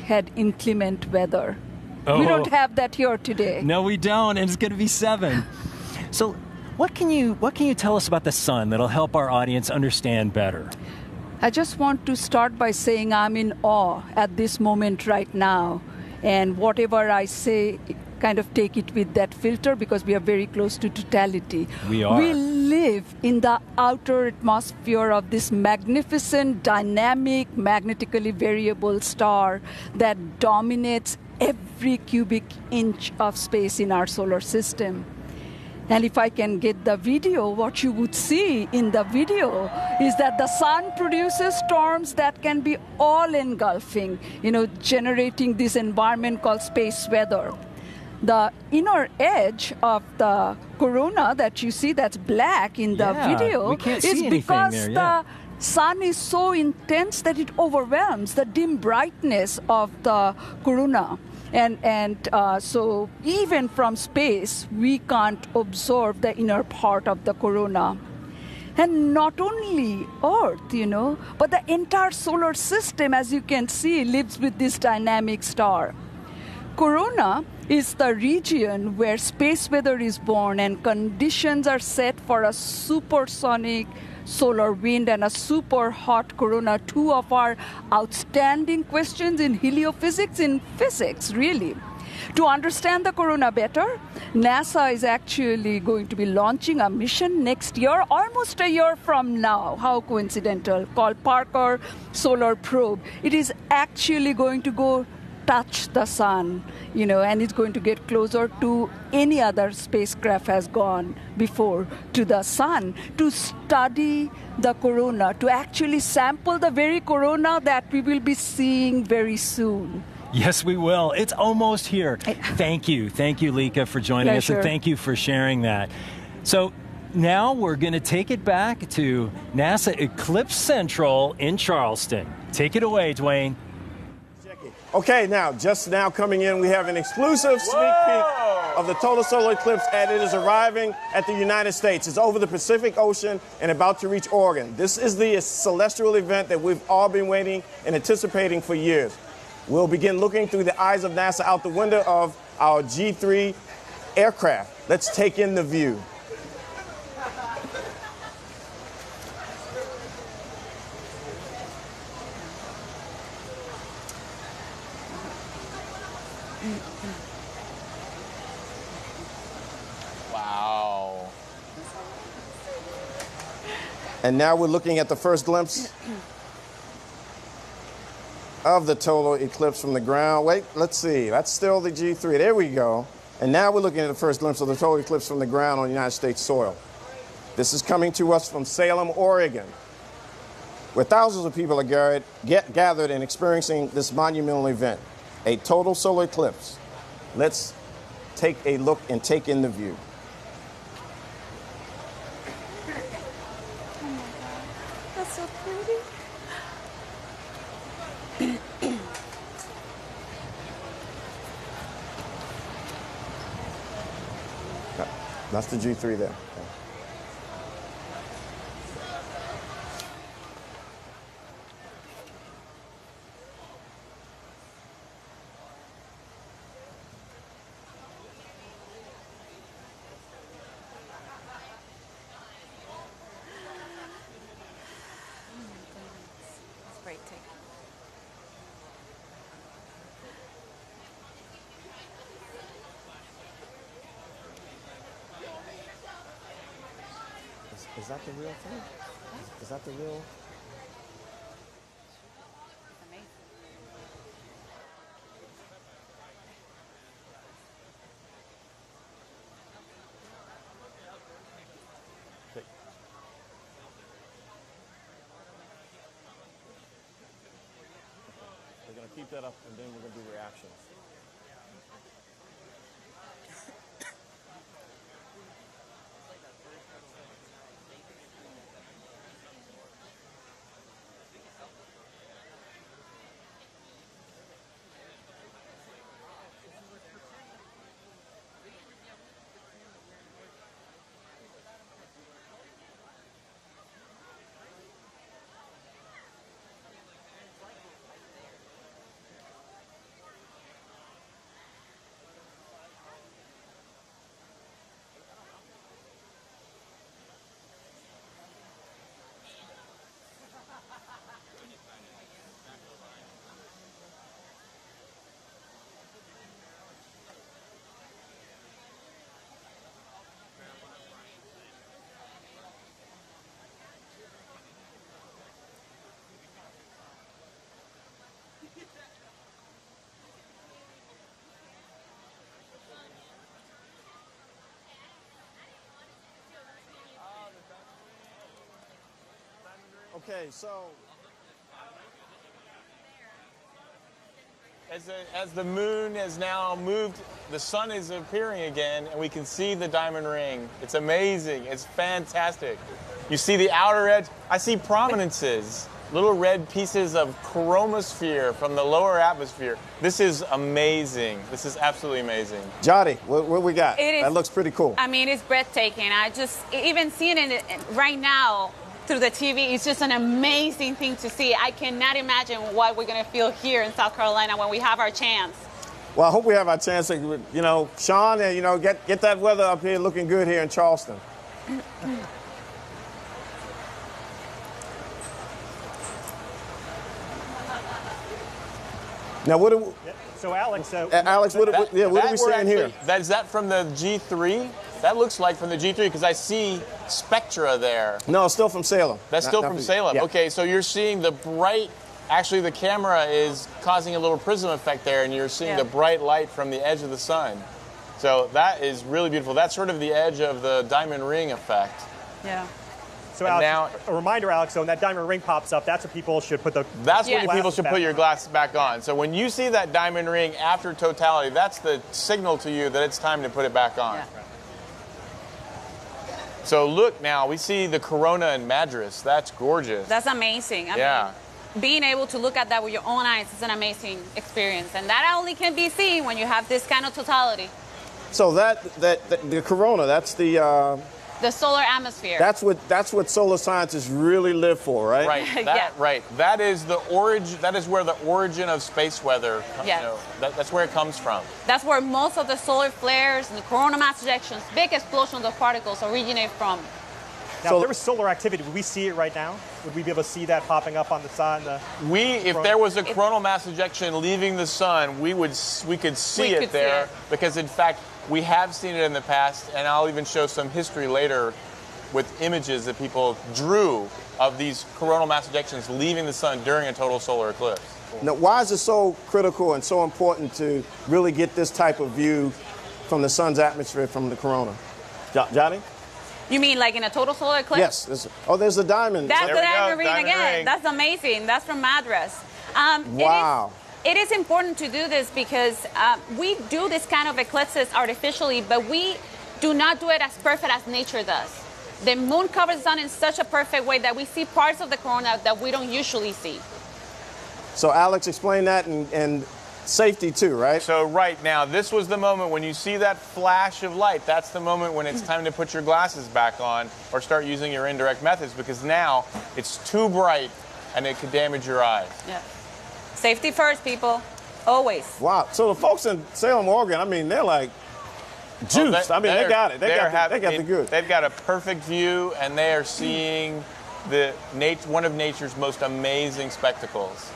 had inclement weather. Oh. We don't have that here today. No, we don't, and it's going to be 7. So what can you tell us about the sun that'll help our audience understand better? I just want to start by saying I'm in awe at this moment right now. And whatever I say, kind of take it with that filter because we are very close to totality. We are. We live in the outer atmosphere of this magnificent, dynamic, magnetically variable star that dominates every cubic inch of space in our solar system. And if I can get the video, what you would see in the video is that the sun produces storms that can be all engulfing, generating this environment called space weather. The inner edge of the corona that you see that's black in the video we can't see is because the sun is so intense that it overwhelms the dim brightness of the corona. And so even from space, we can't absorb the inner part of the corona. And not only Earth, but the entire solar system, as you can see, lives with this dynamic star. Corona is the region where space weather is born and conditions are set for a supersonic solar wind and a super hot corona, 2 of our outstanding questions in heliophysics, in physics, really. To understand the corona better, NASA is actually going to be launching a mission next year, almost a year from now, how coincidental, called Parker Solar Probe. It is actually going to go touch the sun, and it's going to get closer to any other spacecraft has gone before to the sun to study the corona, to actually sample the very corona that we will be seeing very soon. Yes, we will. It's almost here. Thank you. Thank you, Lika, for joining us, and thank you for sharing that. So now we're going to take it back to NASA Eclipse Central in Charleston. Take it away, Dwayne. Okay, just now coming in, we have an exclusive sneak peek of the total solar eclipse, and it is arriving at the United States. It's over the Pacific Ocean and about to reach Oregon. This is the celestial event that we've all been waiting and anticipating for years. We'll begin looking through the eyes of NASA out the window of our G3 aircraft. Let's take in the view. Wow. And now we're looking at the first glimpse of the total eclipse from the ground. Wait, let's see. That's still the G3. There we go. And now we're looking at the first glimpse of the total eclipse from the ground on United States soil. This is coming to us from Salem, Oregon, where thousands of people are gathered and experiencing this monumental event, a total solar eclipse. Let's take a look and take in the view. Oh my God, that's so pretty. That's the G3 there. Is that the real thing? Is that the real? Amazing. Okay. We're going to keep that up, and then we're going to do reactions. Okay, so as the moon has now moved, the sun is appearing again, and we can see the diamond ring. It's amazing. It's fantastic. You see the outer edge. I see prominences, little red pieces of chromosphere from the lower atmosphere. This is amazing. This is absolutely amazing. Jody, what we got? That looks pretty cool. I mean, it's breathtaking. I just, even seeing it right now through the TV, it's just an amazing thing to see. I cannot imagine what we're going to feel here in South Carolina when we have our chance. Well, I hope we have our chance to, you know, Sean, and, you know, get that weather up here looking good here in Charleston. Now, what do we, So, Alex, Alex, what are we seeing here? Is that from the G3? That looks like from the G3 because I see spectra there. No, it's still from Salem. That's still from Salem. Yeah. Okay, so you're seeing the bright, actually the camera is causing a little prism effect there, and you're seeing the bright light from the edge of the sun. So that is really beautiful. That's sort of the edge of the diamond ring effect. Yeah. So, Alex, a reminder, Alex, so when that diamond ring pops up, that's what people should put the That's when people should put your glasses back on. So when you see that diamond ring after totality, that's the signal to you that it's time to put it back on. Yeah. So look now, we see the corona in Madras. That's gorgeous. That's amazing. I mean, being able to look at that with your own eyes is an amazing experience. And that only can be seen when you have this kind of totality. So the corona, that's the solar atmosphere. That's what solar scientists really live for, right? Right. Right. That is the origin. That is where the origin of space weather. Yes. You know, that's where it comes from. That's where most of the solar flares and the corona mass ejections, big explosions of particles, originate from. Now, if there was solar activity, would we see it right now? Would we be able to see that popping up on the sun? If there was a coronal mass ejection leaving the sun, we could see it there because, in fact, we have seen it in the past, and I'll even show some history later with images that people drew of these coronal mass ejections leaving the sun during a total solar eclipse. Now, why is it so critical and so important to really get this type of view from the sun's atmosphere from the corona? Johnny? You mean like in a total solar eclipse? Yes. There's the diamond. That's the diamond ring again. That's amazing. That's from Madras. Wow. It is important to do this because we do this kind of eclipses artificially, but we do not do it as perfect as nature does. The moon covers the sun in such a perfect way that we see parts of the corona that we don't usually see. So Alex, explain that and safety too, right? So right now, this was the moment when you see that flash of light. That's the moment when it's time to put your glasses back on or start using your indirect methods because now it's too bright and it could damage your eyes. Yeah. Safety first, people. Always. Wow. So the folks in Salem, Oregon, I mean, they're like juiced. I mean, they got it. They got the good. They've got a perfect view, and they are seeing one of nature's most amazing spectacles.